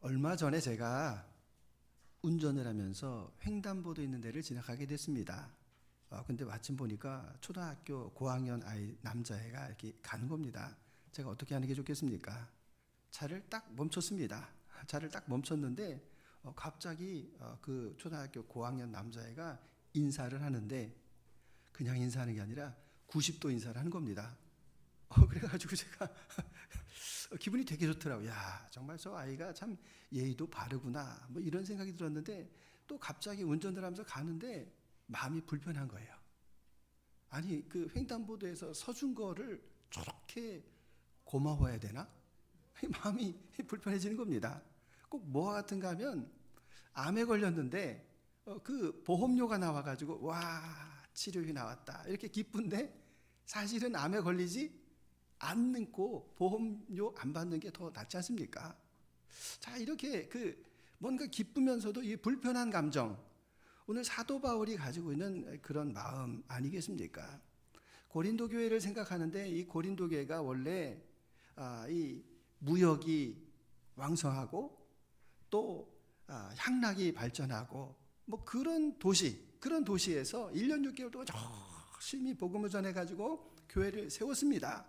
얼마 전에 제가 운전을 하면서 횡단보도 있는 데를 지나가게 됐습니다. 근데 마침 보니까 초등학교 고학년 아이 남자애가 이렇게 가는 겁니다. 제가 어떻게 하는 게 좋겠습니까? 차를 딱 멈췄습니다. 차를 딱 멈췄는데 갑자기 그 초등학교 고학년 남자애가 인사를 하는데 그냥 인사하는 게 아니라 90도 인사를 하는 겁니다. 그래가지고 제가 기분이 되게 좋더라고요. 야, 정말 저 아이가 참 예의도 바르구나. 뭐 이런 생각이 들었는데 또 갑자기 운전을 하면서 가는데 마음이 불편한 거예요. 아니, 그 횡단보도에서 서준 거를 저렇게 고마워해야 되나? 마음이 불편해지는 겁니다. 꼭 뭐와 같은가 하면 암에 걸렸는데 그 보험료가 나와가지고 와, 치료비 나왔다. 이렇게 기쁜데 사실은 암에 걸리지 않고 보험료 안 받는 게 더 낫지 않습니까? 자, 이렇게 뭔가 기쁘면서도 이 불편한 감정, 오늘 사도 바울이 가지고 있는 그런 마음 아니겠습니까? 고린도 교회를 생각하는데 이 고린도 교회가 원래 이 무역이 왕성하고 또 향락이 발전하고 뭐 그런 도시에서 1년 6개월 동안 열심히 복음을 전해가지고 교회를 세웠습니다.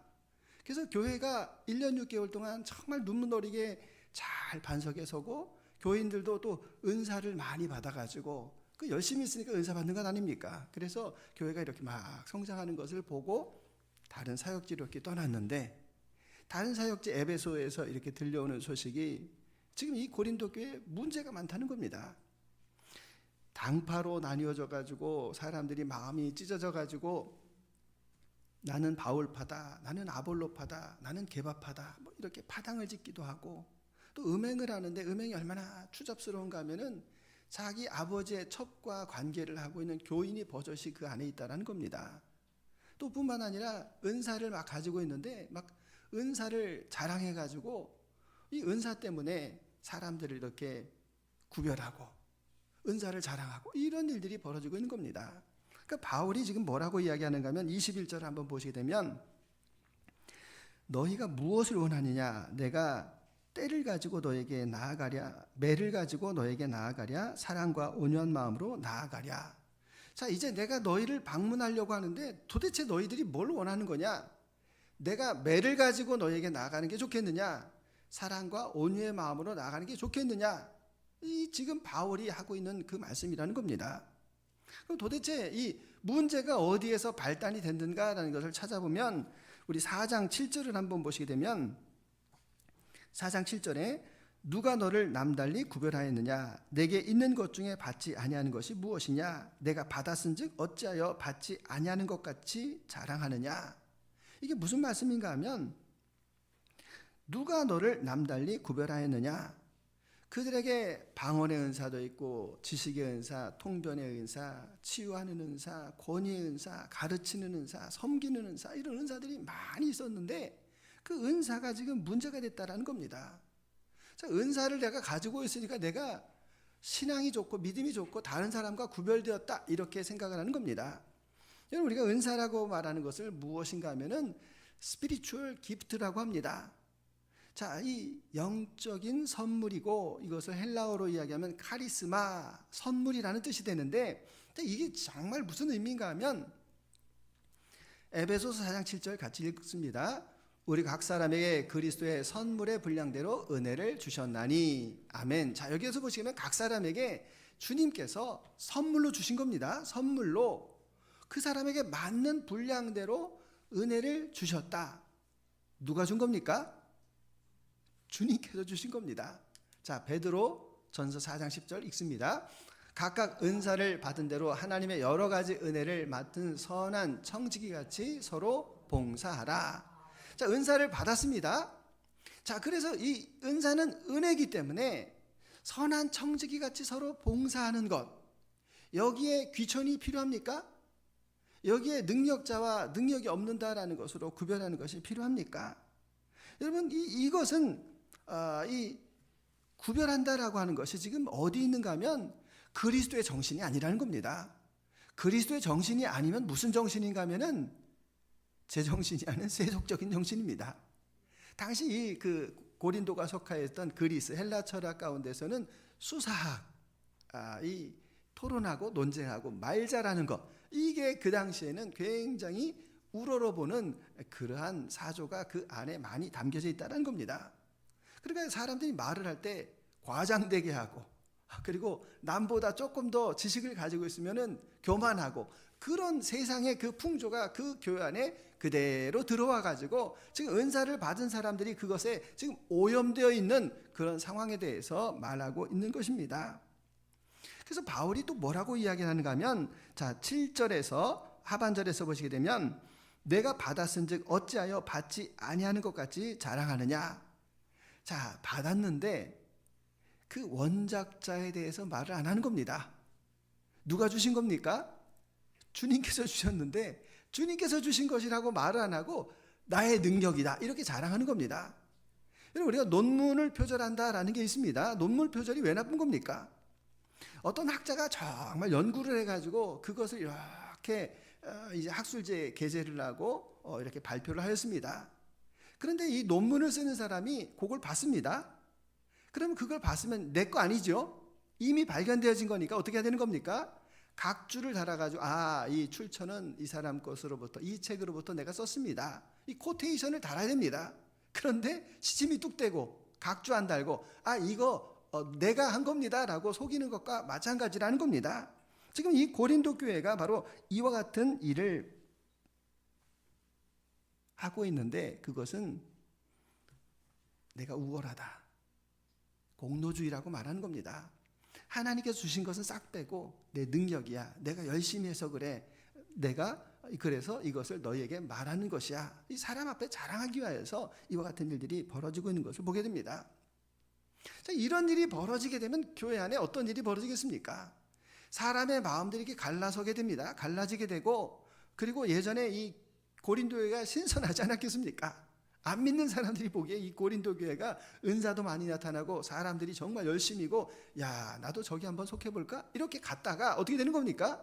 그래서 교회가 1년 6개월 동안 정말 눈물 어리게 잘 반석에 서고 교인들도 또 은사를 많이 받아가지고 그 열심히 있으니까 은사 받는 것 아닙니까? 그래서 교회가 이렇게 막 성장하는 것을 보고 다른 사역지로 이렇게 떠났는데 다른 사역지 에베소에서 이렇게 들려오는 소식이 지금 이 고린도 교회에 문제가 많다는 겁니다. 당파로 나뉘어져 가지고 사람들이 마음이 찢어져 가지고 나는 바울파다, 나는 아볼로파다, 나는 게바파다, 뭐 이렇게 파당을 짓기도 하고 또 음행을 하는데 음행이 얼마나 추잡스러운가 하면은 자기 아버지의 첩과 관계를 하고 있는 교인이 버젓이 그 안에 있다는 겁니다. 또 뿐만 아니라 은사를 막 가지고 있는데 막 은사를 자랑해 가지고 이 은사 때문에 사람들을 이렇게 구별하고 은사를 자랑하고 이런 일들이 벌어지고 있는 겁니다. 그러니까 바울이 지금 뭐라고 이야기하는가 하면 21절을 한번 보시게 되면 너희가 무엇을 원하느냐, 내가 때를 가지고 너에게 나아가랴, 매를 가지고 너에게 나아가랴, 사랑과 온유한 마음으로 나아가랴. 자, 이제 내가 너희를 방문하려고 하는데 도대체 너희들이 뭘 원하는 거냐? 내가 매를 가지고 너에게 나아가는 게 좋겠느냐? 사랑과 온유의 마음으로 나아가는 게 좋겠느냐? 이 지금 바울이 하고 있는 그 말씀이라는 겁니다. 그럼 도대체 이 문제가 어디에서 발단이 됐는가라는 것을 찾아보면 우리 4장 7절을 한번 보시게 되면 4장 7절에 누가 너를 남달리 구별하였느냐, 내게 있는 것 중에 받지 아니하는 것이 무엇이냐, 내가 받았은즉 어찌하여 받지 아니하는 것 같이 자랑하느냐. 이게 무슨 말씀인가 하면 누가 너를 남달리 구별하였느냐, 그들에게 방언의 은사도 있고 지식의 은사, 통변의 은사, 치유하는 은사, 권위의 은사, 가르치는 은사, 섬기는 은사, 이런 은사들이 많이 있었는데 그 은사가 지금 문제가 됐다라는 겁니다. 자, 은사를 내가 가지고 있으니까 내가 신앙이 좋고 믿음이 좋고 다른 사람과 구별되었다 이렇게 생각을 하는 겁니다. 여러분, 우리가 은사라고 말하는 것을 무엇인가 하면은 스피리추얼 기프트라고 합니다. 자, 이 영적인 선물이고 이것을 헬라어로 이야기하면 카리스마, 선물이라는 뜻이 되는데 이게 정말 무슨 의미인가 하면 에베소서 4장 7절 같이 읽습니다. 우리 각 사람에게 그리스도의 선물의 분량대로 은혜를 주셨나니. 아멘. 자, 여기에서 보시면 각 사람에게 주님께서 선물로 주신 겁니다. 선물로 그 사람에게 맞는 분량대로 은혜를 주셨다. 누가 준 겁니까? 주님께서 주신 겁니다. 자, 베드로 전서 4장 10절 읽습니다. 각각 은사를 받은 대로 하나님의 여러 가지 은혜를 맡은 선한 청지기 같이 서로 봉사하라. 자, 은사를 받았습니다. 자, 그래서 이 은사는 은혜이기 때문에 선한 청지기 같이 서로 봉사하는 것, 여기에 귀천이 필요합니까? 여기에 능력자와 능력이 없는다라는 것으로 구별하는 것이 필요합니까? 여러분, 이것은 이 구별한다라고 하는 것이 지금 어디 있는가 하면 그리스도의 정신이 아니라는 겁니다. 그리스도의 정신이 아니면 무슨 정신인가 하면은 제 정신이 아닌 세속적인 정신입니다. 당시 그 고린도가 속하였던 그리스 헬라 철학 가운데서는 수사학, 이 토론하고 논쟁하고 말 잘하는 것, 이게 그 당시에는 굉장히 우러러보는 그러한 사조가 그 안에 많이 담겨져 있다는 겁니다. 그러니까 사람들이 말을 할 때 과장되게 하고, 그리고 남보다 조금 더 지식을 가지고 있으면은 교만하고, 그런 세상의 그 풍조가 그 교회 안에 그대로 들어와 가지고 지금 은사를 받은 사람들이 그것에 지금 오염되어 있는 그런 상황에 대해서 말하고 있는 것입니다. 그래서 바울이 또 뭐라고 이야기하는가 하면, 자 7절에서 하반절에서 보시게 되면, 내가 받았은즉 어찌하여 받지 아니하는 것 같이 자랑하느냐. 자, 받았는데 그 원작자에 대해서 말을 안 하는 겁니다. 누가 주신 겁니까? 주님께서 주셨는데 주님께서 주신 것이라고 말을 안 하고 나의 능력이다 이렇게 자랑하는 겁니다. 여러분, 우리가 논문을 표절한다라는 게 있습니다. 논문 표절이 왜 나쁜 겁니까? 어떤 학자가 정말 연구를 해가지고 그것을 이렇게 이제 학술지에 게재를 하고 이렇게 발표를 하였습니다. 그런데 이 논문을 쓰는 사람이 그걸 봤습니다. 그러면 그걸 봤으면 내 거 아니죠? 이미 발견되어진 거니까 어떻게 해야 되는 겁니까? 각 줄을 달아가지고 이 출처는 이 사람 것으로부터, 이 책으로부터 내가 썼습니다. 이 코테이션을 달아야 됩니다. 그런데 시침이 뚝 떼고 각 줄 안 달고 이거 내가 한 겁니다 라고 속이는 것과 마찬가지라는 겁니다. 지금 이 고린도 교회가 바로 이와 같은 일을 하고 있는데, 그것은 내가 우월하다, 공로주의라고 말하는 겁니다. 하나님께서 주신 것은 싹 빼고 내 능력이야, 내가 열심히 해서 그래, 내가 그래서 이것을 너희에게 말하는 것이야, 이 사람 앞에 자랑하기 위해서 이와 같은 일들이 벌어지고 있는 것을 보게 됩니다. 자, 이런 일이 벌어지게 되면 교회 안에 어떤 일이 벌어지겠습니까? 사람의 마음들이 이렇게 갈라서게 됩니다. 갈라지게 되고, 그리고 예전에 이 고린도 교회가 신선하지 않았겠습니까? 안 믿는 사람들이 보기에 이 고린도 교회가 은사도 많이 나타나고 사람들이 정말 열심이고, 야 나도 저기 한번 속해볼까? 이렇게 갔다가 어떻게 되는 겁니까?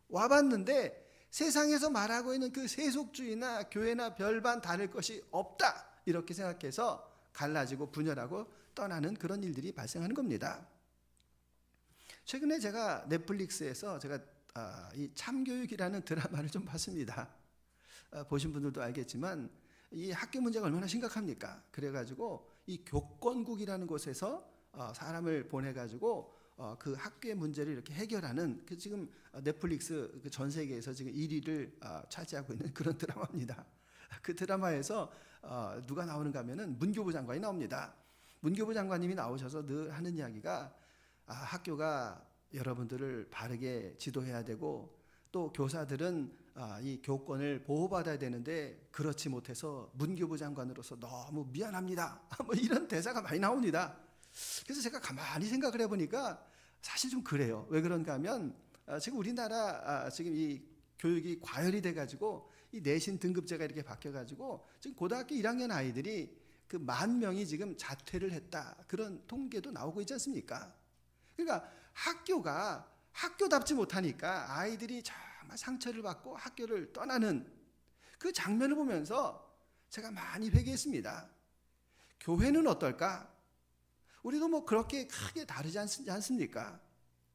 와봤는데 세상에서 말하고 있는 그 세속주의나 교회나 별반 다를 것이 없다, 이렇게 생각해서 갈라지고 분열하고 떠나는 그런 일들이 발생하는 겁니다. 최근에 제가 넷플릭스에서 제가 이 참교육이라는 드라마를 좀 봤습니다. 보신 분들도 알겠지만 이 학교 문제가 얼마나 심각합니까? 그래가지고 이 교권국이라는 곳에서 사람을 보내가지고 그 학교의 문제를 이렇게 해결하는, 그 지금 넷플릭스 그 전 세계에서 지금 1위를 차지하고 있는 그런 드라마입니다. 그 드라마에서 누가 나오는가 하면은 문교부 장관이 나옵니다. 문교부 장관님이 나오셔서 늘 하는 이야기가, 학교가 여러분들을 바르게 지도해야 되고, 또 교사들은 이 교권을 보호받아야 되는데 그렇지 못해서 문교부 장관으로서 너무 미안합니다, 뭐 이런 대사가 많이 나옵니다. 그래서 제가 가만히 생각을 해보니까 사실 좀 그래요. 왜 그런가 하면 지금 우리나라 지금 이 교육이 과열이 돼가지고 이 내신 등급제가 이렇게 바뀌어가지고 지금 고등학교 1학년 아이들이 그 10,000명이 지금 자퇴를 했다, 그런 통계도 나오고 있지 않습니까? 그러니까 학교가 학교답지 못하니까 아이들이 정말 상처를 받고 학교를 떠나는 그 장면을 보면서 제가 많이 회개했습니다. 교회는 어떨까? 우리도 뭐 그렇게 크게 다르지 않습니까?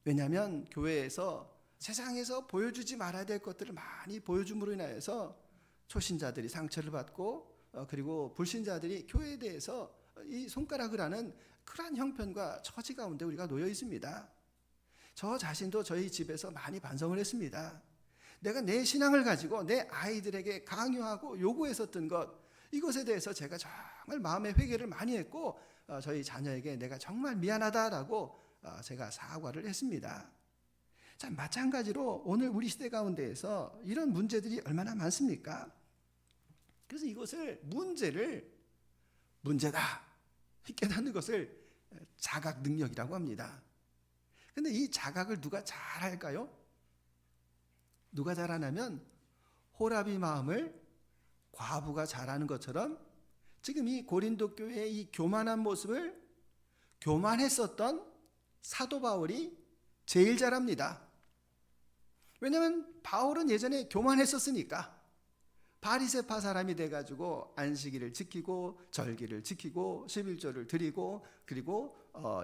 왜냐하면 교회에서 세상에서 보여주지 말아야 될 것들을 많이 보여줌으로 인하여서 초신자들이 상처를 받고, 그리고 불신자들이 교회에 대해서 이 손가락을 하는 그러한 형편과 처지 가운데 우리가 놓여 있습니다. 저 자신도 저희 집에서 많이 반성을 했습니다. 내가 내 신앙을 가지고 내 아이들에게 강요하고 요구했었던 것, 이것에 대해서 제가 정말 마음의 회개를 많이 했고, 저희 자녀에게 내가 정말 미안하다라고 제가 사과를 했습니다. 자, 마찬가지로 오늘 우리 시대 가운데에서 이런 문제들이 얼마나 많습니까? 그래서 이것을 문제다 깨닫는 것을 자각 능력이라고 합니다. 근데 이 자각을 누가 잘할까요? 누가 잘하냐면 호라비 마음을 과부가 잘하는 것처럼 지금 이 고린도 교회의 이 교만한 모습을 교만했었던 사도 바울이 제일 잘합니다. 왜냐하면 바울은 예전에 교만했었으니까, 바리새파 사람이 돼가지고 안식일을 지키고 절기를 지키고 11조를 드리고 그리고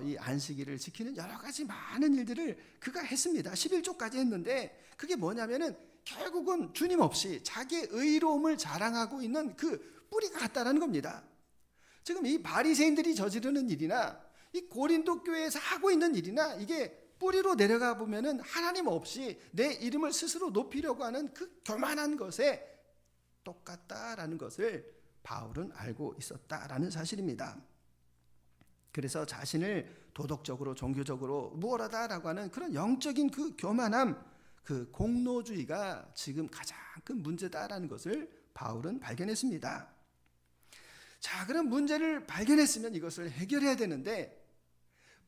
이 안식일을 지키는 여러 가지 많은 일들을 그가 했습니다. 11조까지 했는데 그게 뭐냐면은 결국은 주님 없이 자기의 의로움을 자랑하고 있는 그 뿌리가 같다라는 겁니다. 지금 이 바리새인들이 저지르는 일이나 이 고린도 교회에서 하고 있는 일이나 이게 뿌리로 내려가 보면은 하나님 없이 내 이름을 스스로 높이려고 하는 그 교만한 것에 똑같다라는 것을 바울은 알고 있었다라는 사실입니다. 그래서 자신을 도덕적으로 종교적으로 무엇하다라고 하는 그런 영적인 그 교만함, 그 공로주의가 지금 가장 큰 문제다라는 것을 바울은 발견했습니다. 자, 그런 문제를 발견했으면 이것을 해결해야 되는데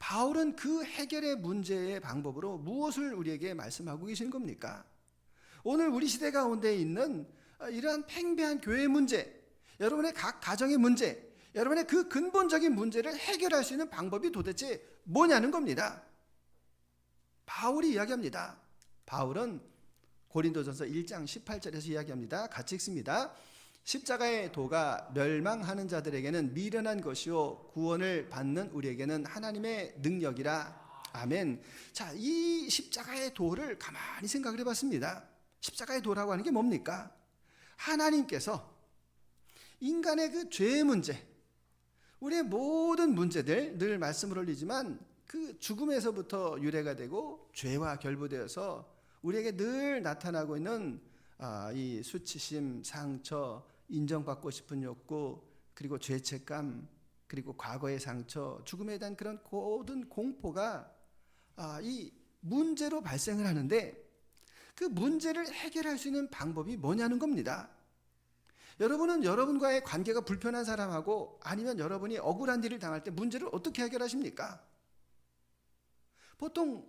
바울은 그 해결의 문제의 방법으로 무엇을 우리에게 말씀하고 계신 겁니까? 오늘 우리 시대 가운데 있는 이러한 팽배한 교회의 문제, 여러분의 각 가정의 문제, 여러분의 그 근본적인 문제를 해결할 수 있는 방법이 도대체 뭐냐는 겁니다. 바울이 이야기합니다. 바울은 고린도전서 1장 18절에서 이야기합니다. 같이 읽습니다. 십자가의 도가 멸망하는 자들에게는 미련한 것이요 구원을 받는 우리에게는 하나님의 능력이라. 아멘. 자, 이 십자가의 도를 가만히 생각을 해봤습니다. 십자가의 도라고 하는 게 뭡니까? 하나님께서 인간의 그 죄의 문제, 우리의 모든 문제들, 늘 말씀을 올리지만 그 죽음에서부터 유래가 되고 죄와 결부되어서 우리에게 늘 나타나고 있는 이 수치심, 상처, 인정받고 싶은 욕구, 그리고 죄책감, 그리고 과거의 상처, 죽음에 대한 그런 모든 공포가 이 문제로 발생을 하는데 그 문제를 해결할 수 있는 방법이 뭐냐는 겁니다. 여러분은 여러분과의 관계가 불편한 사람하고 아니면 여러분이 억울한 일을 당할 때 문제를 어떻게 해결하십니까? 보통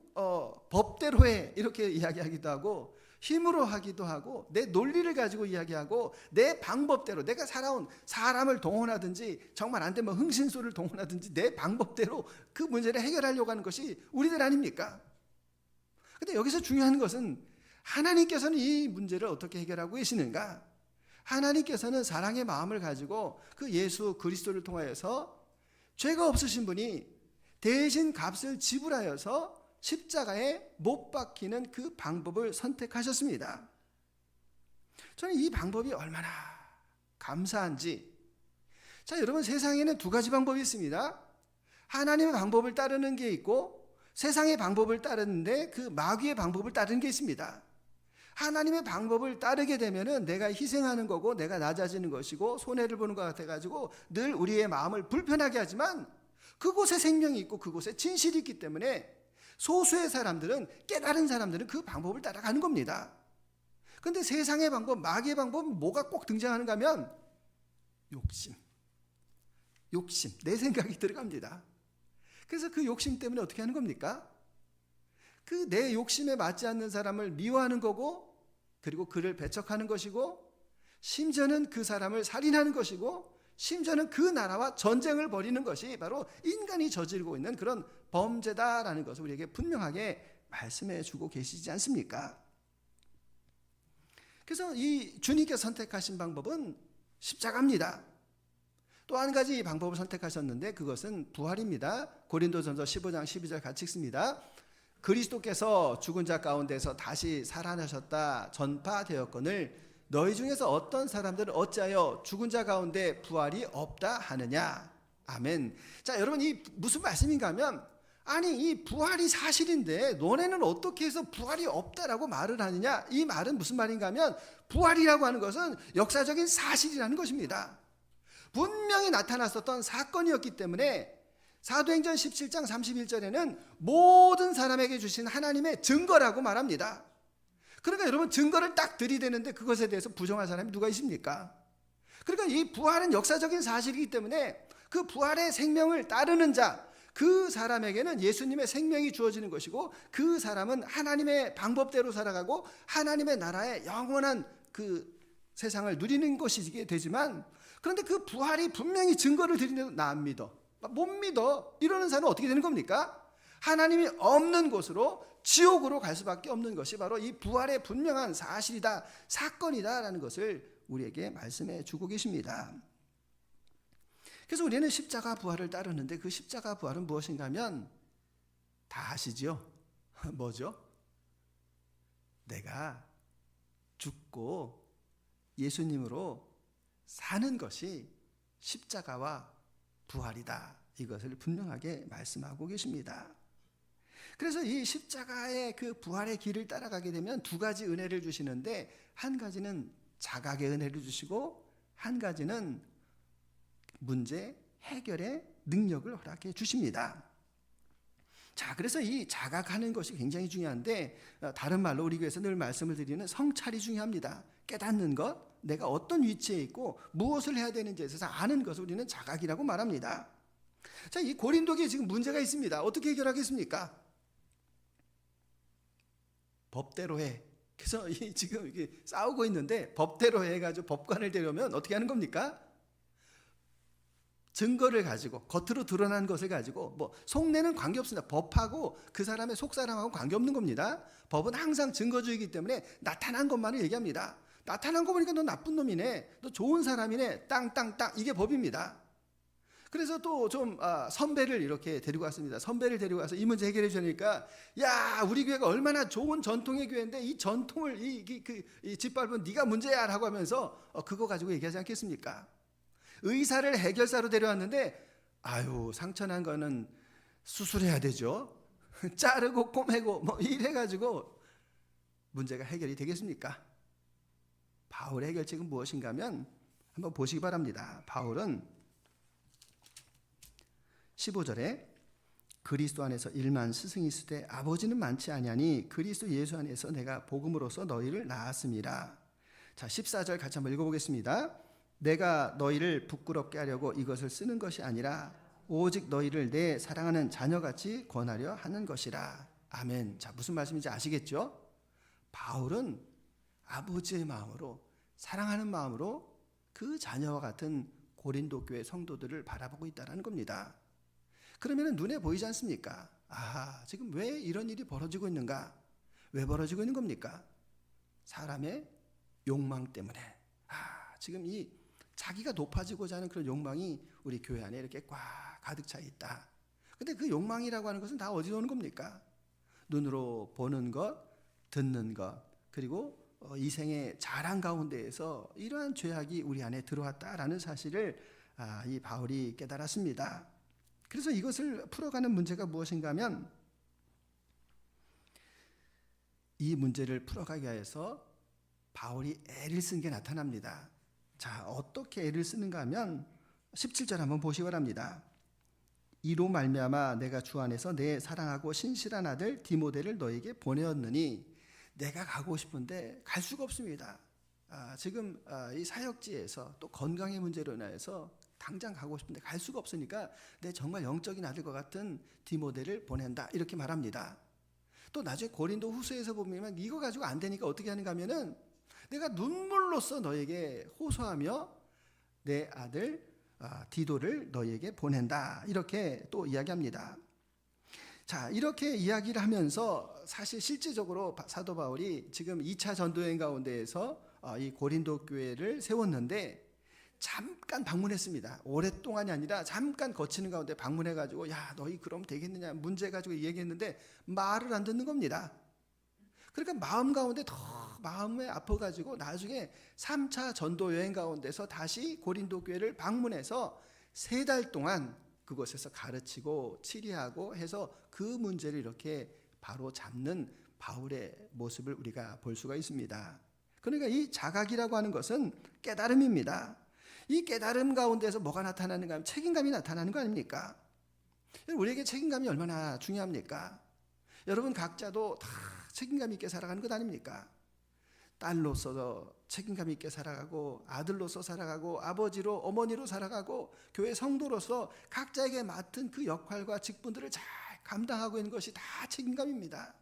법대로 해 이렇게 이야기하기도 하고 힘으로 하기도 하고 내 논리를 가지고 이야기하고 내 방법대로 내가 살아온 사람을 동원하든지 정말 안 되면 흥신소를 동원하든지 내 방법대로 그 문제를 해결하려고 하는 것이 우리들 아닙니까? 근데 여기서 중요한 것은 하나님께서는 이 문제를 어떻게 해결하고 계시는가? 하나님께서는 사랑의 마음을 가지고 그 예수 그리스도를 통하여서 죄가 없으신 분이 대신 값을 지불하여서 십자가에 못 박히는 그 방법을 선택하셨습니다. 저는 이 방법이 얼마나 감사한지. 자, 여러분, 세상에는 두 가지 방법이 있습니다. 하나님의 방법을 따르는 게 있고 세상의 방법을 따르는데 그 마귀의 방법을 따르는 게 있습니다. 하나님의 방법을 따르게 되면은 내가 희생하는 거고 내가 낮아지는 것이고 손해를 보는 것 같아가지고 늘 우리의 마음을 불편하게 하지만 그곳에 생명이 있고 그곳에 진실이 있기 때문에 소수의 사람들은, 깨달은 사람들은 그 방법을 따라가는 겁니다. 그런데 세상의 방법, 마귀의 방법은 뭐가 꼭 등장하는가 하면 욕심, 내 생각이 들어갑니다. 그래서 그 욕심 때문에 어떻게 하는 겁니까? 그 내 욕심에 맞지 않는 사람을 미워하는 거고, 그리고 그를 배척하는 것이고, 심지어는 그 사람을 살인하는 것이고, 심지어는 그 나라와 전쟁을 벌이는 것이 바로 인간이 저지르고 있는 그런 범죄다라는 것을 우리에게 분명하게 말씀해 주고 계시지 않습니까? 그래서 이 주님께 선택하신 방법은 십자가입니다. 또 한 가지 방법을 선택하셨는데 그것은 부활입니다. 고린도전서 15장 12절 같이 읽습니다. 그리스도께서 죽은 자 가운데서 다시 살아나셨다 전파되었거늘 너희 중에서 어떤 사람들은 어찌하여 죽은 자 가운데 부활이 없다 하느냐. 아멘. 자, 여러분, 이 무슨 말씀인가 하면, 아니 이 부활이 사실인데 너네는 어떻게 해서 부활이 없다라고 말을 하느냐. 이 말은 무슨 말인가 하면 부활이라고 하는 것은 역사적인 사실이라는 것입니다. 분명히 나타났었던 사건이었기 때문에 사도행전 17장 31절에는 모든 사람에게 주신 하나님의 증거라고 말합니다. 그러니까 여러분, 증거를 딱 들이대는데 그것에 대해서 부정할 사람이 누가 있습니까? 그러니까 이 부활은 역사적인 사실이기 때문에 그 부활의 생명을 따르는 자, 그 사람에게는 예수님의 생명이 주어지는 것이고 그 사람은 하나님의 방법대로 살아가고 하나님의 나라의 영원한 그 세상을 누리는 것이게 되지만, 그런데 그 부활이 분명히 증거를 드리는데도 나 안 믿어, 못 믿어, 이러는 사람은 어떻게 되는 겁니까? 하나님이 없는 곳으로, 지옥으로 갈 수밖에 없는 것이 바로 이 부활의 분명한 사실이다, 사건이다 라는 것을 우리에게 말씀해 주고 계십니다. 그래서 우리는 십자가 부활을 따르는데 그 십자가 부활은 무엇인가 하면 다 아시죠? 뭐죠? 내가 죽고 예수님으로 사는 것이 십자가와 부활이다. 이것을 분명하게 말씀하고 계십니다. 그래서 이 십자가의 그 부활의 길을 따라가게 되면 두 가지 은혜를 주시는데 한 가지는 자각의 은혜를 주시고 한 가지는 문제 해결의 능력을 허락해 주십니다. 자, 그래서 이 자각하는 것이 굉장히 중요한데 다른 말로 우리 교회에서 늘 말씀을 드리는 성찰이 중요합니다. 깨닫는 것, 내가 어떤 위치에 있고 무엇을 해야 되는지에 있어서 아는 것을 우리는 자각이라고 말합니다. 자, 이 고린도교에 지금 문제가 있습니다. 어떻게 해결하겠습니까? 법대로 해. 그래서 지금 이게 싸우고 있는데 법대로 해가지고 법관을 데려오면 어떻게 하는 겁니까? 증거를 가지고 겉으로 드러난 것을 가지고 뭐 속내는 관계없습니다. 법하고 그 사람의 속사람하고 관계없는 겁니다. 법은 항상 증거주의이기 때문에 나타난 것만을 얘기합니다. 나타난 거 보니까 너 나쁜 놈이네, 너 좋은 사람이네, 땅땅땅, 이게 법입니다. 그래서 또 좀 선배를 이렇게 데리고 왔습니다. 선배를 데리고 와서 이 문제 해결해 주니까, 야, 우리 교회가 얼마나 좋은 전통의 교회인데 이 전통을 이 짓밟은 네가 문제야라고 하면서 그거 가지고 얘기하지 않겠습니까? 의사를 해결사로 데려왔는데 아유, 상처난 거는 수술해야 되죠. 자르고 꼬매고 뭐 이래가지고 문제가 해결이 되겠습니까? 바울의 해결책은 무엇인가 하면 한번 보시기 바랍니다. 바울은 15절에 그리스도 안에서 일만 스승이 있으되 아버지는 많지 아니하니 그리스도 예수 안에서 내가 복음으로써 너희를 낳았음이라. 자, 14절 같이 한번 읽어보겠습니다. 내가 너희를 부끄럽게 하려고 이것을 쓰는 것이 아니라 오직 너희를 내 사랑하는 자녀같이 권하려 하는 것이라. 아멘. 자, 무슨 말씀인지 아시겠죠? 바울은 아버지의 마음으로, 사랑하는 마음으로 그 자녀와 같은 고린도 교회 성도들을 바라보고 있다는 겁니다. 그러면 눈에 보이지 않습니까? 아, 지금 왜 이런 일이 벌어지고 있는가? 왜 벌어지고 있는 겁니까? 사람의 욕망 때문에. 지금 이 자기가 높아지고자 하는 그런 욕망이 우리 교회 안에 이렇게 꽉 가득 차 있다. 근데 그 욕망이라고 하는 것은 다 어디서 오는 겁니까? 눈으로 보는 것, 듣는 것, 그리고 이 생의 자랑 가운데에서 이러한 죄악이 우리 안에 들어왔다라는 사실을 이 바울이 깨달았습니다. 그래서 이것을 풀어가는 문제가 무엇인가 하면 이 문제를 풀어가기 위해서 바울이 애를 쓴 게 나타납니다. 자, 어떻게 애를 쓰는가 하면 17절 한번 보시기 바랍니다. 이로 말미암아 내가 주 안에서 내 사랑하고 신실한 아들 디모데를 너에게 보내었느니. 내가 가고 싶은데 갈 수가 없습니다. 지금 이 사역지에서 또 건강의 문제로 인해서 당장 가고 싶은데 갈 수가 없으니까 내 정말 영적인 아들과 같은 디모데를 보낸다, 이렇게 말합니다. 또 나중에 고린도 후서에서 보면 이거 가지고 안 되니까 어떻게 하는가 하면은 내가 눈물로써 너에게 호소하며 내 아들 디도를 너에게 보낸다, 이렇게 또 이야기합니다. 자, 이렇게 이야기를 하면서 사실 실질적으로 사도 바울이 지금 2차 전도여행 가운데에서 이 고린도 교회를 세웠는데 잠깐 방문했습니다. 오랫동안이 아니라 잠깐 거치는 가운데 방문해가지고, 야, 너희 그럼 되겠느냐 문제 가지고 얘기했는데 말을 안 듣는 겁니다. 그러니까 마음 가운데 더 마음에 아파가지고 나중에 3차 전도 여행 가운데서 다시 고린도 교회를 방문해서 3달 동안 그곳에서 가르치고 치리하고 해서 그 문제를 이렇게 바로 잡는 바울의 모습을 우리가 볼 수가 있습니다. 그러니까 이 자각이라고 하는 것은 깨달음입니다. 이 깨달음 가운데서 뭐가 나타나는가 하면 책임감이 나타나는 거 아닙니까? 우리에게 책임감이 얼마나 중요합니까? 여러분 각자도 다 책임감 있게 살아가는 것 아닙니까? 딸로서 책임감 있게 살아가고, 아들로서 살아가고, 아버지로 어머니로 살아가고, 교회 성도로서 각자에게 맡은 그 역할과 직분들을 잘 감당하고 있는 것이 다 책임감입니다.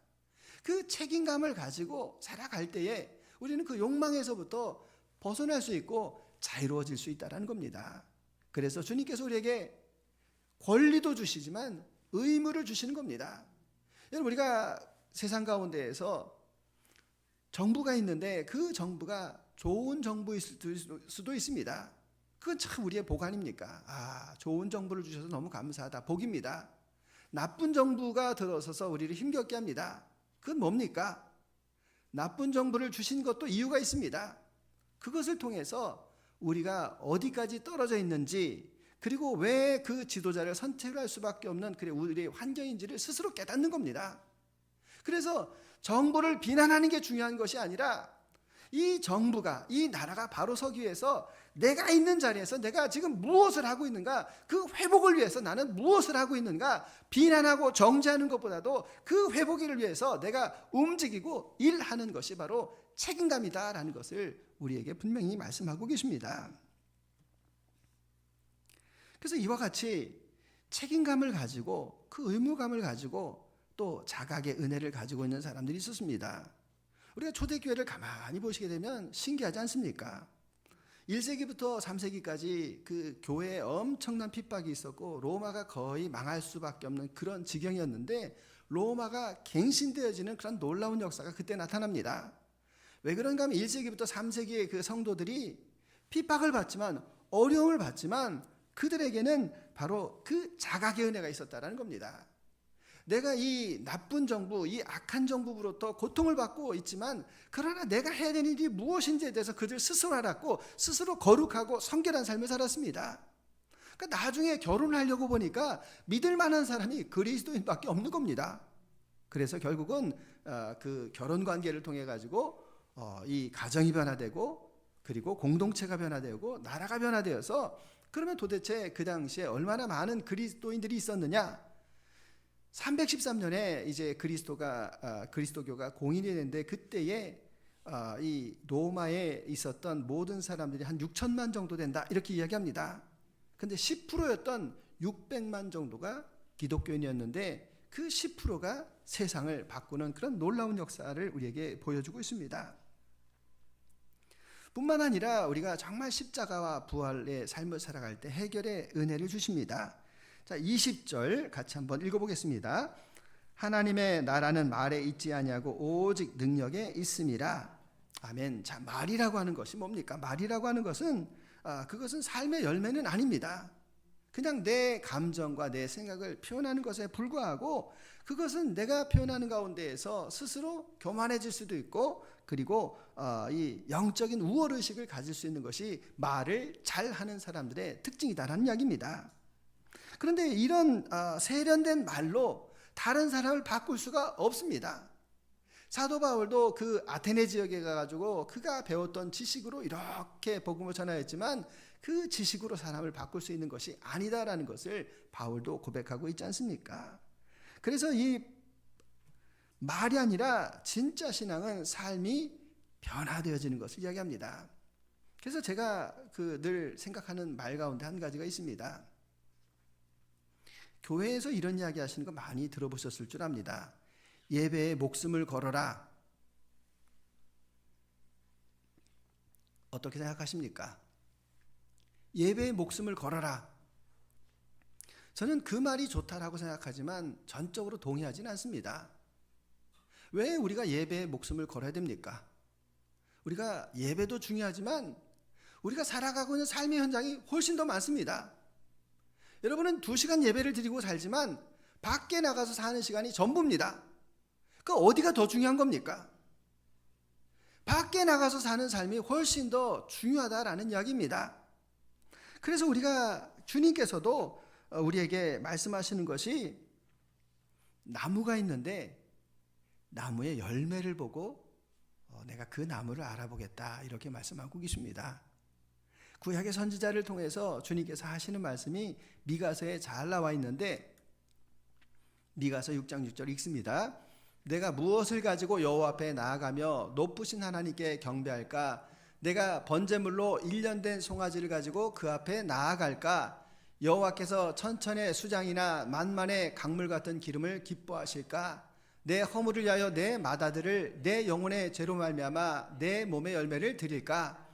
그 책임감을 가지고 살아갈 때에 우리는 그 욕망에서부터 벗어날 수 있고 자유로워질 수 있다는 겁니다. 그래서 주님께서 우리에게 권리도 주시지만 의무를 주시는 겁니다. 여러분, 우리가 세상 가운데에서 정부가 있는데 그 정부가 좋은 정보일 수도 있습니다. 그건 참 우리의 복 아닙니까? 좋은 정보를 주셔서 너무 감사하다. 복입니다. 나쁜 정보가 들어서서 우리를 힘겹게 합니다. 그건 뭡니까? 나쁜 정보를 주신 것도 이유가 있습니다. 그것을 통해서 우리가 어디까지 떨어져 있는지, 그리고 왜 그 지도자를 선택할 수밖에 없는 우리의 환경인지를 스스로 깨닫는 겁니다. 그래서 정부를 비난하는 게 중요한 것이 아니라 이 정부가, 이 나라가 바로 서기 위해서 내가 있는 자리에서 내가 지금 무엇을 하고 있는가, 그 회복을 위해서 나는 무엇을 하고 있는가, 비난하고 정죄하는 것보다도 그 회복을 위해서 내가 움직이고 일하는 것이 바로 책임감이다라는 것을 우리에게 분명히 말씀하고 계십니다. 그래서 이와 같이 책임감을 가지고 그 의무감을 가지고 또 자각의 은혜를 가지고 있는 사람들이 있었습니다. 우리가 초대교회를 가만히 보시게 되면 신기하지 않습니까? 1세기부터 3세기까지 그 교회에 엄청난 핍박이 있었고 로마가 거의 망할 수밖에 없는 그런 지경이었는데 로마가 갱신되어지는 그런 놀라운 역사가 그때 나타납니다. 왜 그런가 하면 1세기부터 3세기의 그 성도들이 핍박을 받지만, 어려움을 받지만 그들에게는 바로 그 자각의 은혜가 있었다는 겁니다. 내가 이 나쁜 정부, 이 악한 정부로부터 고통을 받고 있지만 그러나 내가 해야 되는 일이 무엇인지에 대해서 그들 스스로 알았고 스스로 거룩하고 성결한 삶을 살았습니다. 그러니까 나중에 결혼하려고 보니까 믿을 만한 사람이 그리스도인밖에 없는 겁니다. 그래서 결국은 그 결혼 관계를 통해 가지고 이 가정이 변화되고, 그리고 공동체가 변화되고, 나라가 변화되어서, 그러면 도대체 그 당시에 얼마나 많은 그리스도인들이 있었느냐? 313년에 이제 그리스도교가 공인이 됐는데 그때에 이 로마에 있었던 모든 사람들이 한 6천만 정도 된다 이렇게 이야기합니다. 근데 10%였던 600만 정도가 기독교인이었는데 그 10%가 세상을 바꾸는 그런 놀라운 역사를 우리에게 보여주고 있습니다. 뿐만 아니라 우리가 정말 십자가와 부활의 삶을 살아갈 때 해결의 은혜를 주십니다. 자, 20절 같이 한번 읽어보겠습니다. 하나님의 나라는 말에 있지 아니하고 오직 능력에 있음이라. 아멘. 자, 말이라고 하는 것이 뭡니까? 말이라고 하는 것은 그것은 삶의 열매는 아닙니다. 그냥 내 감정과 내 생각을 표현하는 것에 불과하고, 그것은 내가 표현하는 가운데에서 스스로 교만해질 수도 있고, 그리고 이 영적인 우월의식을 가질 수 있는 것이 말을 잘하는 사람들의 특징이다라는 이야기입니다. 그런데 이런 세련된 말로 다른 사람을 바꿀 수가 없습니다. 사도 바울도 그 아테네 지역에 가가지고 그가 배웠던 지식으로 이렇게 복음을 전하였지만 그 지식으로 사람을 바꿀 수 있는 것이 아니다라는 것을 바울도 고백하고 있지 않습니까? 그래서 이 말이 아니라 진짜 신앙은 삶이 변화되어지는 것을 이야기합니다. 그래서 제가 늘 생각하는 말 가운데 한 가지가 있습니다. 교회에서 이런 이야기 하시는 거 많이 들어보셨을 줄 압니다. 예배에 목숨을 걸어라. 어떻게 생각하십니까? 예배에 목숨을 걸어라. 저는 그 말이 좋다라고 생각하지만 전적으로 동의하지는 않습니다. 왜 우리가 예배에 목숨을 걸어야 됩니까? 우리가 예배도 중요하지만 우리가 살아가고 있는 삶의 현장이 훨씬 더 많습니다. 여러분은 2시간 예배를 드리고 살지만 밖에 나가서 사는 시간이 전부입니다. 그 어디가 더 중요한 겁니까? 밖에 나가서 사는 삶이 훨씬 더 중요하다라는 이야기입니다. 그래서 우리가 주님께서도 우리에게 말씀하시는 것이, 나무가 있는데 나무의 열매를 보고 내가 그 나무를 알아보겠다 이렇게 말씀하고 계십니다. 구약의 선지자를 통해서 주님께서 하시는 말씀이 미가서에 잘 나와 있는데, 미가서 6장 6절 읽습니다. 내가 무엇을 가지고 여호와 앞에 나아가며 높으신 하나님께 경배할까? 내가 번제물로 1년 된 송아지를 가지고 그 앞에 나아갈까? 여호와께서 천천의 수장이나 만만의 강물 같은 기름을 기뻐하실까? 내 허물을 위하여 내 맏아들을 내 영혼의 죄로 말미암아 내 몸의 열매를 드릴까?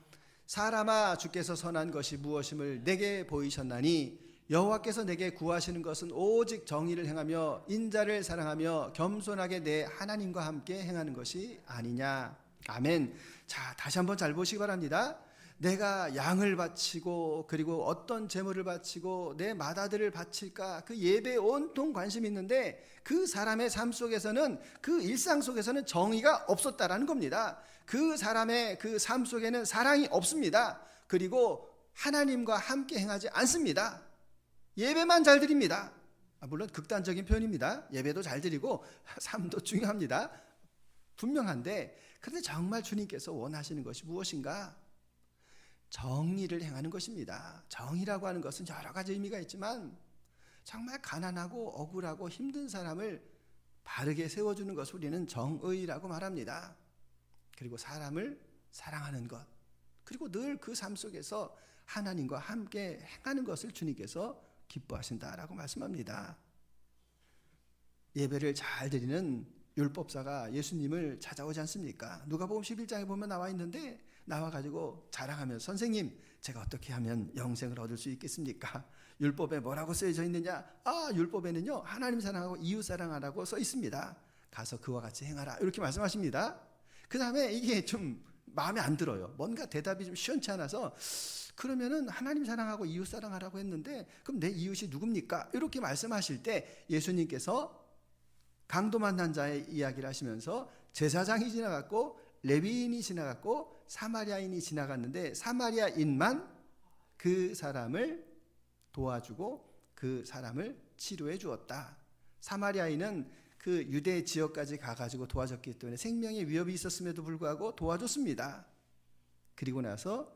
사람아, 주께서 선한 것이 무엇임을 내게 보이셨나니 여호와께서 내게 구하시는 것은 오직 정의를 행하며 인자를 사랑하며 겸손하게 내 하나님과 함께 행하는 것이 아니냐. 아멘. 자, 다시 한번 잘 보시기 바랍니다. 내가 양을 바치고 그리고 어떤 제물을 바치고 내 맏아들을 바칠까, 그 예배에 온통 관심이 있는데 그 사람의 삶 속에서는, 그 일상 속에서는 정의가 없었다라는 겁니다. 그 사람의 그 삶 속에는 사랑이 없습니다. 그리고 하나님과 함께 행하지 않습니다. 예배만 잘 드립니다. 물론 극단적인 표현입니다. 예배도 잘 드리고 삶도 중요합니다. 분명한데, 그런데 정말 주님께서 원하시는 것이 무엇인가? 정의를 행하는 것입니다. 정의라고 하는 것은 여러 가지 의미가 있지만 정말 가난하고 억울하고 힘든 사람을 바르게 세워주는 것을 우리는 정의라고 말합니다. 그리고 사람을 사랑하는 것, 그리고 늘 그 삶 속에서 하나님과 함께 행하는 것을 주님께서 기뻐하신다라고 말씀합니다. 예배를 잘 드리는 율법사가 예수님을 찾아오지 않습니까? 누가복음 11장에 보면 나와 있는데, 나와가지고 자랑하면서 선생님, 제가 어떻게 하면 영생을 얻을 수 있겠습니까? 율법에 뭐라고 쓰여져 있느냐? 율법에는요, 하나님 사랑하고 이웃 사랑하라고 써 있습니다. 가서 그와 같이 행하라, 이렇게 말씀하십니다. 그 다음에 이게 좀 마음에 안 들어요. 뭔가 대답이 좀 시원치 않아서, 그러면은 하나님 사랑하고 이웃 사랑하라고 했는데 그럼 내 이웃이 누굽니까? 이렇게 말씀하실 때 예수님께서 강도 만난 자의 이야기를 하시면서 제사장이 지나갔고 레위인이 지나갔고 사마리아인이 지나갔는데 사마리아인만 그 사람을 도와주고 그 사람을 치료해 주었다. 사마리아인은 그 유대 지역까지 가가지고 도와줬기 때문에 생명의 위협이 있었음에도 불구하고 도와줬습니다. 그리고 나서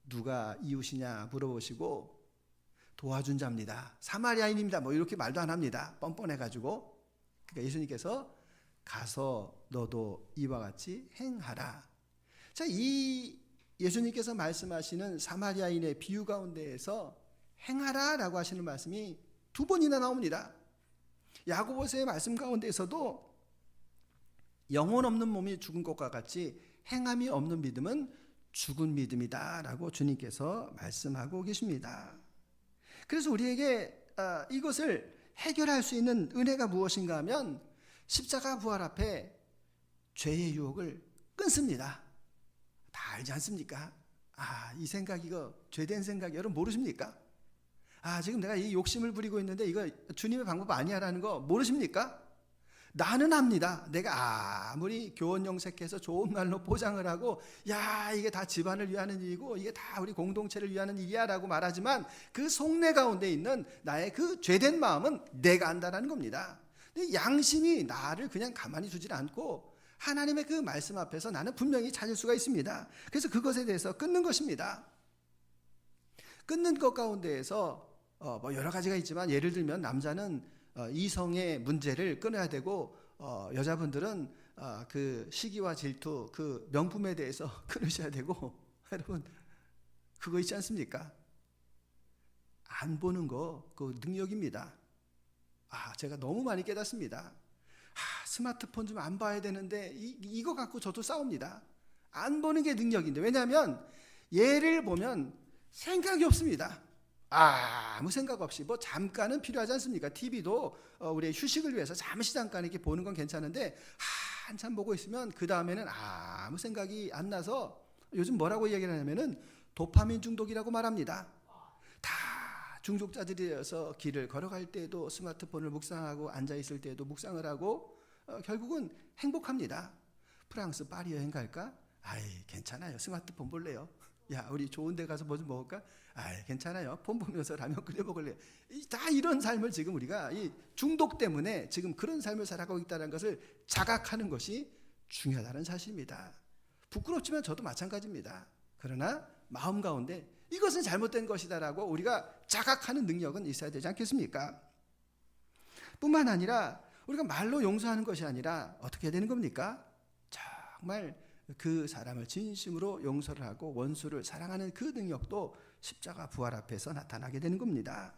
누가 이웃이냐 물어보시고 도와준 자입니다. 사마리아인입니다. 뭐 이렇게 말도 안 합니다. 뻔뻔해가지고. 그러니까 예수님께서 가서 너도 이와 같이 행하라. 자, 이 예수님께서 말씀하시는 사마리아인의 비유 가운데에서 행하라라고 하시는 말씀이 두 번이나 나옵니다. 야고보서의 말씀 가운데에서도 영혼 없는 몸이 죽은 것과 같이 행함이 없는 믿음은 죽은 믿음이다 라고 주님께서 말씀하고 계십니다. 그래서 우리에게 이것을 해결할 수 있는 은혜가 무엇인가 하면 십자가 부활 앞에 죄의 유혹을 끊습니다. 다 알지 않습니까? 이 생각, 이거 죄된 생각 여러분 모르십니까? 지금 내가 이 욕심을 부리고 있는데 이거 주님의 방법 아니야라는 거 모르십니까? 나는 압니다. 내가 아무리 교원 영색해서 좋은 말로 포장을 하고 이게 다 집안을 위하는 일이고 이게 다 우리 공동체를 위하는 일이야 라고 말하지만 그 속내 가운데 있는 나의 그 죄된 마음은 내가 안다라는 겁니다. 근데 양심이 나를 그냥 가만히 두질 않고 하나님의 그 말씀 앞에서 나는 분명히 찾을 수가 있습니다. 그래서 그것에 대해서 끊는 것입니다. 끊는 것 가운데에서 뭐 여러 가지가 있지만, 예를 들면 남자는 이성의 문제를 끊어야 되고 여자분들은 그 시기와 질투, 그 명품에 대해서 끊으셔야 되고, 여러분 그거 있지 않습니까? 안 보는 거 그 능력입니다. 제가 너무 많이 깨닫습니다. 스마트폰 좀 안 봐야 되는데 이거 갖고 저도 싸웁니다. 안 보는 게 능력인데, 왜냐하면 얘를 보면 생각이 없습니다. 아무 생각 없이 뭐 잠깐은 필요하지 않습니까? TV도 우리의 휴식을 위해서 잠깐 이렇게 보는 건 괜찮은데 한참 보고 있으면 그 다음에는 아무 생각이 안 나서 요즘 뭐라고 이야기를 하냐면은 도파민 중독이라고 말합니다. 다 중독자들이어서 길을 걸어갈 때도 스마트폰을 묵상하고 앉아있을 때도 묵상을 하고 결국은 행복합니다. 프랑스 파리 여행 갈까? 괜찮아요. 스마트폰 볼래요. 우리 좋은 데 가서 뭐 좀 먹을까? 괜찮아요. 폰 보면서 라면 끓여 먹을래요. 다 이런 삶을 지금 우리가 이 중독 때문에 지금 그런 삶을 살아가고 있다는 것을 자각하는 것이 중요하다는 사실입니다. 부끄럽지만 저도 마찬가지입니다. 그러나 마음 가운데 이것은 잘못된 것이다라고 우리가 자각하는 능력은 있어야 되지 않겠습니까? 뿐만 아니라 우리가 말로 용서하는 것이 아니라 어떻게 해야 되는 겁니까? 정말 그 사람을 진심으로 용서를 하고 원수를 사랑하는 그 능력도 십자가 부활 앞에서 나타나게 되는 겁니다.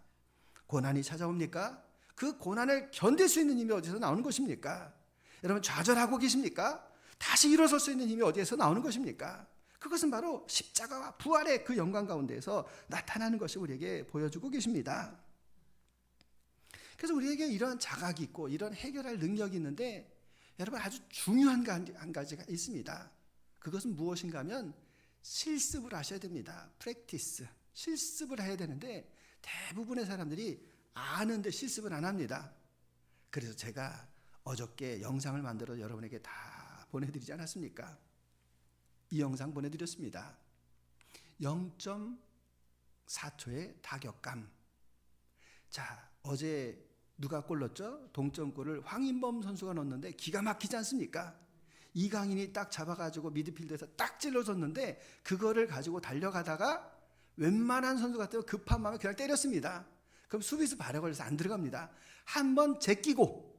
고난이 찾아옵니까? 그 고난을 견딜 수 있는 힘이 어디서 나오는 것입니까? 여러분 좌절하고 계십니까? 다시 일어설 수 있는 힘이 어디에서 나오는 것입니까? 그것은 바로 십자가와 부활의 그 영광 가운데에서 나타나는 것이 우리에게 보여주고 계십니다. 그래서 우리에게 이런 자각이 있고 이런 해결할 능력이 있는데, 여러분 아주 중요한 한 가지가 있습니다. 그것은 무엇인가 하면 실습을 하셔야 됩니다. 프랙티스. 실습을 해야 되는데 대부분의 사람들이 아는데 실습을 안 합니다. 그래서 제가 어저께 영상을 만들어 여러분에게 다 보내드리지 않았습니까? 이 영상 보내드렸습니다. 0.4초의 타격감. 자, 어제 누가 골 넣었죠? 동점골을 황인범 선수가 넣었는데 기가 막히지 않습니까? 이강인이 딱 잡아가지고 미드필드에서 딱 찔러줬는데 그거를 가지고 달려가다가 웬만한 선수 같으면 급한 마음에 그냥 때렸습니다. 그럼 수비수 발에 걸려서 안 들어갑니다. 한 번 제끼고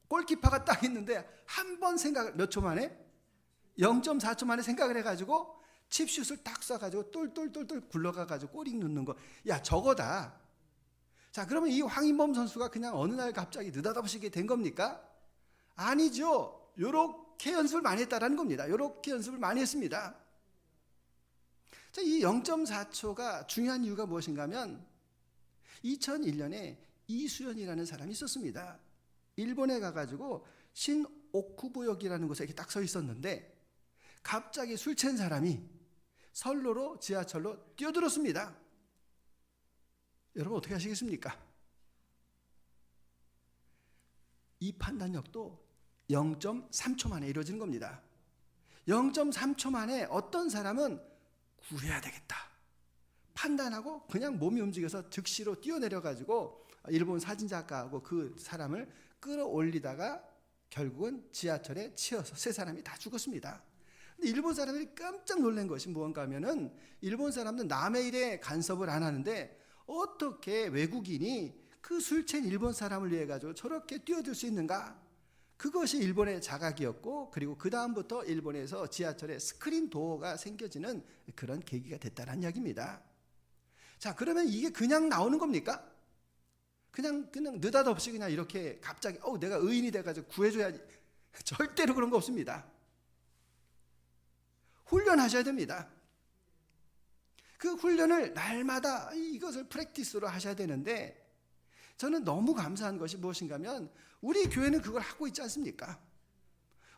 골키퍼가 딱 있는데 한 번 생각을 몇 초 만에? 0.4초 만에 생각을 해가지고 칩슛을 딱 쏴가지고 똘똘똘똘 굴러가가지고 골이 넣는 거. 야, 저거다. 자, 그러면 이 황인범 선수가 그냥 어느 날 갑자기 느닷없이 된 겁니까? 아니죠. 요렇게 연습을 많이 했다라는 겁니다. 요렇게 연습을 많이 했습니다. 자, 이 0.4초가 중요한 이유가 무엇인가 하면 2001년에 이수연이라는 사람이 있었습니다. 일본에 가가지고 신오쿠보역이라는 곳에 이렇게 딱 서 있었는데 갑자기 술 취한 사람이 선로로 지하철로 뛰어들었습니다. 여러분 어떻게 하시겠습니까? 이 판단력도 0.3초 만에 이루어지는 겁니다. 0.3초 만에 어떤 사람은 구해야 되겠다 판단하고 그냥 몸이 움직여서 즉시로 뛰어내려가지고 일본 사진작가하고 그 사람을 끌어올리다가 결국은 지하철에 치여서 세 사람이 다 죽었습니다. 근데 일본 사람들이 깜짝 놀란 것이 무언가 하면은 일본 사람들은 남의 일에 간섭을 안 하는데 어떻게 외국인이 그 술 취한 일본 사람을 위해 가지고 저렇게 뛰어들 수 있는가? 그것이 일본의 자각이었고 그리고 그 다음부터 일본에서 지하철에 스크린 도어가 생겨지는 그런 계기가 됐다는 이야기입니다. 자, 그러면 이게 그냥 나오는 겁니까? 그냥 느닷없이 그냥 이렇게 갑자기 내가 의인이 돼가지고 구해줘야지. 절대로 그런 거 없습니다. 훈련하셔야 됩니다. 그 훈련을 날마다 이것을 프랙티스로 하셔야 되는데 저는 너무 감사한 것이 무엇인가 하면 우리 교회는 그걸 하고 있지 않습니까?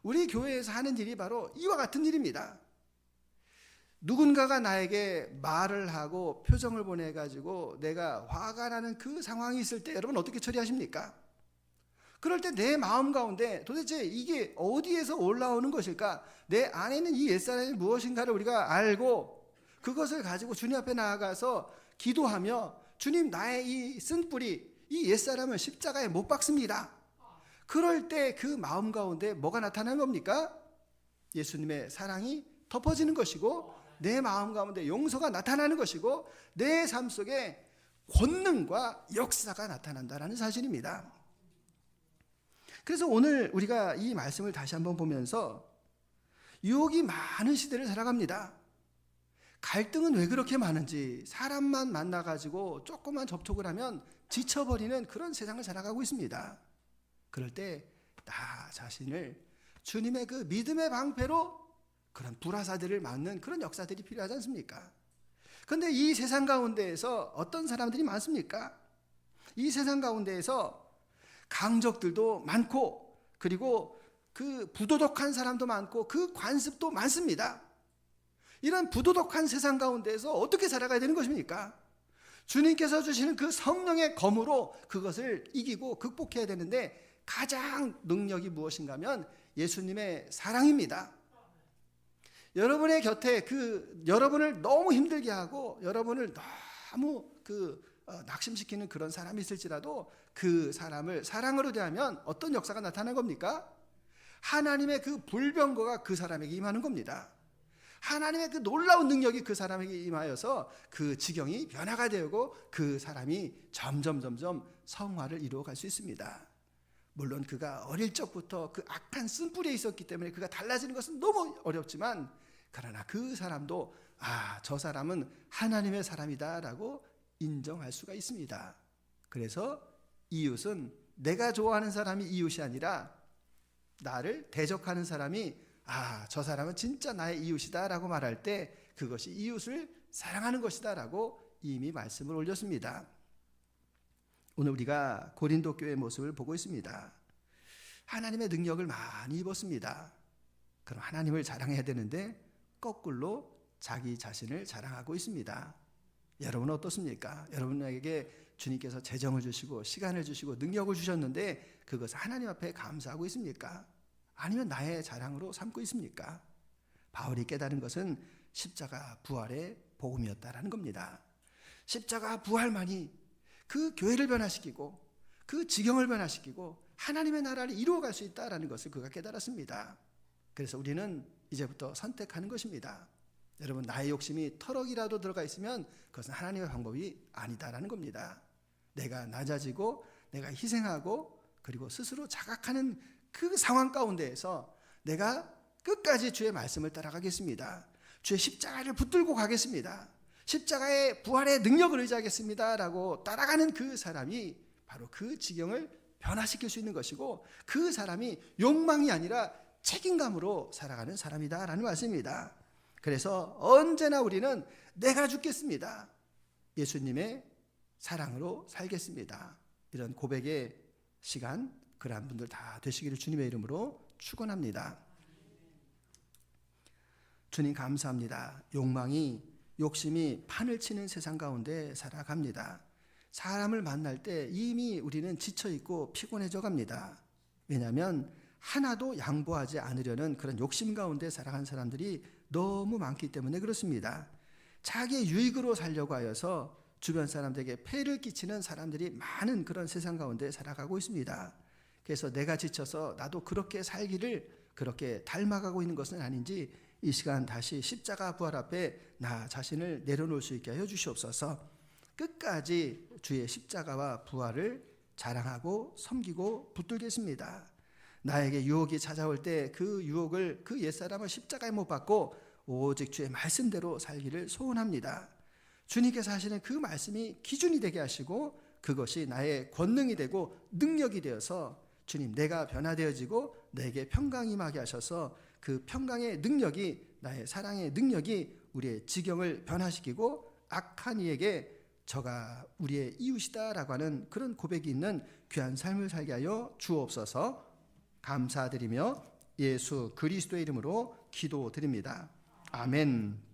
우리 교회에서 하는 일이 바로 이와 같은 일입니다. 누군가가 나에게 말을 하고 표정을 보내가지고 내가 화가 나는 그 상황이 있을 때 여러분 어떻게 처리하십니까? 그럴 때 내 마음 가운데 도대체 이게 어디에서 올라오는 것일까? 내 안에 있는 이 옛사람이 무엇인가를 우리가 알고 그것을 가지고 주님 앞에 나아가서 기도하며 주님 나의 이 쓴뿌리 이 옛사람을 십자가에 못 박습니다. 그럴 때 그 마음 가운데 뭐가 나타나는 겁니까? 예수님의 사랑이 덮어지는 것이고 내 마음 가운데 용서가 나타나는 것이고 내 삶 속에 권능과 역사가 나타난다는 사실입니다. 그래서 오늘 우리가 이 말씀을 다시 한번 보면서 유혹이 많은 시대를 살아갑니다. 갈등은 왜 그렇게 많은지 사람만 만나가지고 조금만 접촉을 하면 지쳐버리는 그런 세상을 살아가고 있습니다. 그럴 때 나 자신을 주님의 그 믿음의 방패로 그런 불화사들을 막는 그런 역사들이 필요하지 않습니까? 그런데 이 세상 가운데에서 어떤 사람들이 많습니까? 이 세상 가운데에서 강적들도 많고 그리고 그 부도덕한 사람도 많고 그 관습도 많습니다. 이런 부도덕한 세상 가운데에서 어떻게 살아가야 되는 것입니까? 주님께서 주시는 그 성령의 검으로 그것을 이기고 극복해야 되는데 가장 능력이 무엇인가 하면 예수님의 사랑입니다. 여러분의 곁에 여러분을 너무 힘들게 하고 여러분을 너무 낙심시키는 그런 사람이 있을지라도 그 사람을 사랑으로 대하면 어떤 역사가 나타나는 겁니까? 하나님의 그 불병거가 그 사람에게 임하는 겁니다. 하나님의 그 놀라운 능력이 그 사람에게 임하여서 그 지경이 변화가 되고 그 사람이 점점 성화를 이루어갈 수 있습니다. 물론 그가 어릴 적부터 그 악한 쓴뿌리에 있었기 때문에 그가 달라지는 것은 너무 어렵지만 그러나 그 사람도 저 사람은 하나님의 사람이다라고 인정할 수가 있습니다. 그래서 이웃은 내가 좋아하는 사람이 이웃이 아니라 나를 대적하는 사람이 저 사람은 진짜 나의 이웃이다라고 말할 때 그것이 이웃을 사랑하는 것이다라고 이미 말씀을 올렸습니다. 오늘 우리가 고린도 교회의 모습을 보고 있습니다. 하나님의 능력을 많이 입었습니다. 그럼 하나님을 자랑해야 되는데 거꾸로 자기 자신을 자랑하고 있습니다. 여러분은 어떻습니까? 여러분에게 주님께서 재정을 주시고 시간을 주시고 능력을 주셨는데 그것을 하나님 앞에 감사하고 있습니까? 아니면 나의 자랑으로 삼고 있습니까? 바울이 깨달은 것은 십자가 부활의 복음이었다라는 겁니다. 십자가 부활만이 그 교회를 변화시키고 그 지경을 변화시키고 하나님의 나라를 이루어갈 수 있다라는 것을 그가 깨달았습니다. 그래서 우리는 이제부터 선택하는 것입니다. 여러분, 나의 욕심이 터럭이라도 들어가 있으면 그것은 하나님의 방법이 아니다라는 겁니다. 내가 낮아지고 내가 희생하고 그리고 스스로 자각하는 그 상황 가운데에서 내가 끝까지 주의 말씀을 따라가겠습니다. 주의 십자가를 붙들고 가겠습니다. 십자가의 부활의 능력을 의지하겠습니다 라고 따라가는 그 사람이 바로 그 지경을 변화시킬 수 있는 것이고, 그 사람이 욕망이 아니라 책임감으로 살아가는 사람이다라는 말씀입니다. 그래서 언제나 우리는 내가 죽겠습니다, 예수님의 사랑으로 살겠습니다, 이런 고백의 시간 그러한 분들 다 되시기를 주님의 이름으로 축원합니다. 주님 감사합니다. 욕심이 판을 치는 세상 가운데 살아갑니다. 사람을 만날 때 이미 우리는 지쳐있고 피곤해져 갑니다. 왜냐하면 하나도 양보하지 않으려는 그런 욕심 가운데 살아간 사람들이 너무 많기 때문에 그렇습니다. 자기의 유익으로 살려고 하여서 주변 사람들에게 폐를 끼치는 사람들이 많은 그런 세상 가운데 살아가고 있습니다. 그래서 내가 지쳐서 나도 그렇게 살기를 그렇게 닮아가고 있는 것은 아닌지 이 시간 다시 십자가 부활 앞에 나 자신을 내려놓을 수 있게 하여 주시옵소서. 끝까지 주의 십자가와 부활을 자랑하고 섬기고 붙들겠습니다. 나에게 유혹이 찾아올 때 그 유혹을, 그 옛사람을 십자가에 못 박고 오직 주의 말씀대로 살기를 소원합니다. 주님께서 하시는 그 말씀이 기준이 되게 하시고 그것이 나의 권능이 되고 능력이 되어서 주님, 내가 변화되어지고 내게 평강이 임하게 하셔서 그 평강의 능력이, 나의 사랑의 능력이 우리의 지경을 변화시키고 악한 이에게 저가 우리의 이웃이다라고 하는 그런 고백이 있는 귀한 삶을 살게 하여 주옵소서. 감사드리며 예수 그리스도의 이름으로 기도드립니다. 아멘.